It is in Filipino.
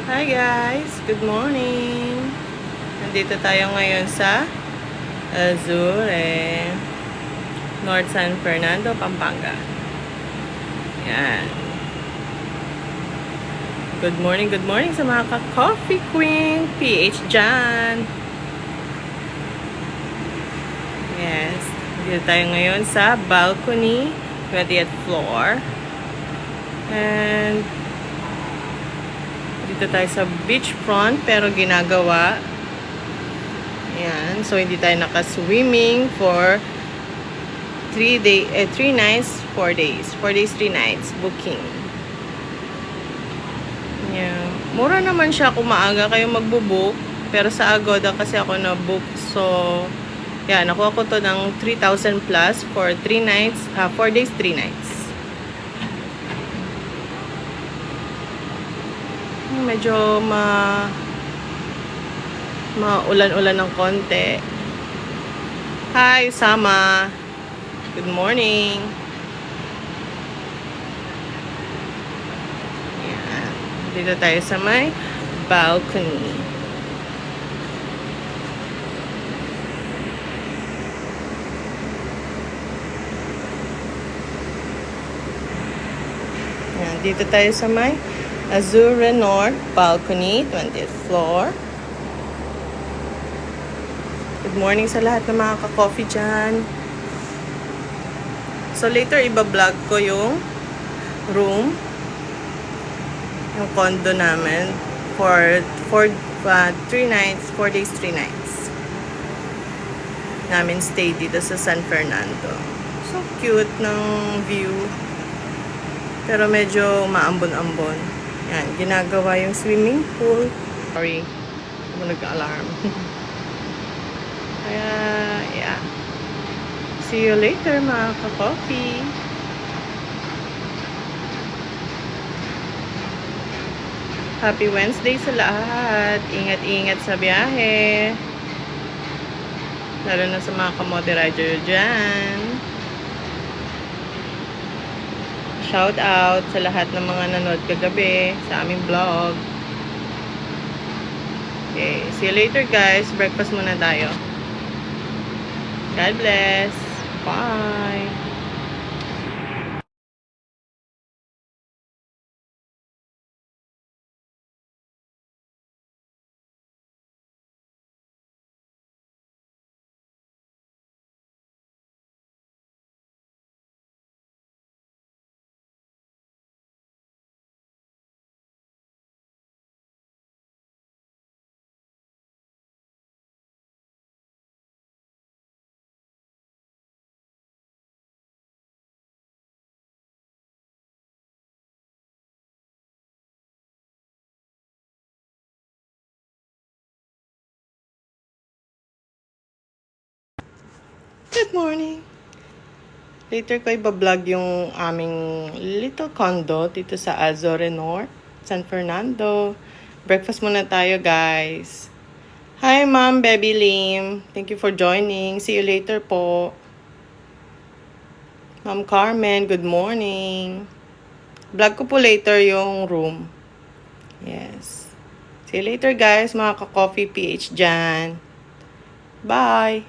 Hi guys! Good morning! Nandito tayo ngayon sa Azure, North San Fernando, Pampanga. Yan. Good morning sa mga ka-coffee queen, PH dyan. Yes. Nandito tayo ngayon sa balcony, 20th floor. And dito tayo sa beachfront pero ginagawa. Ayan. So, hindi tayo naka-swimming for 3 nights, 4 days. 4 days, 3 nights booking. Yeah. Mura naman siya kung maaga kayo magbo-book. Pero sa Agoda kasi ako na-book. So, yeah, nakuha ko to ng 3,000 plus for 3 nights, 4 days, 3 nights. Medyo maulan-ulan ng konti. Hi, Sama. Good morning. Yan. Dito tayo sa may balcony. Yan. Dito tayo sa may Azure North balcony, 20th floor. Good morning sa lahat ng mga ka-coffee dyan. So later iba-vlog ko yung room, yung condo namin for 3 nights, 4 days, 3 nights. Namin stay dito sa San Fernando. So cute ng view. Pero medyo maambon-ambon. Yan, ginagawa yung swimming pool. Sorry, ako nag-alarm. Kaya, yeah. See you later, mga ka-coffee. Happy Wednesday sa lahat. Ingat-ingat sa biyahe. Lalo na sa mga kamote-rider dyan. Shout out sa lahat ng mga nanood kagabi sa aming vlog. Okay, see you later guys. Breakfast muna tayo. God bless. Bye. Good morning. Later ko iba-vlog yung aming little condo dito sa Azure North, San Fernando. Breakfast muna tayo, guys. Hi, Ma'am Baby Lim. Thank you for joining. See you later po. Ma'am Carmen, good morning. Vlog ko po later yung room. Yes. See you later, guys. Mga ka-coffee PH dyan. Bye.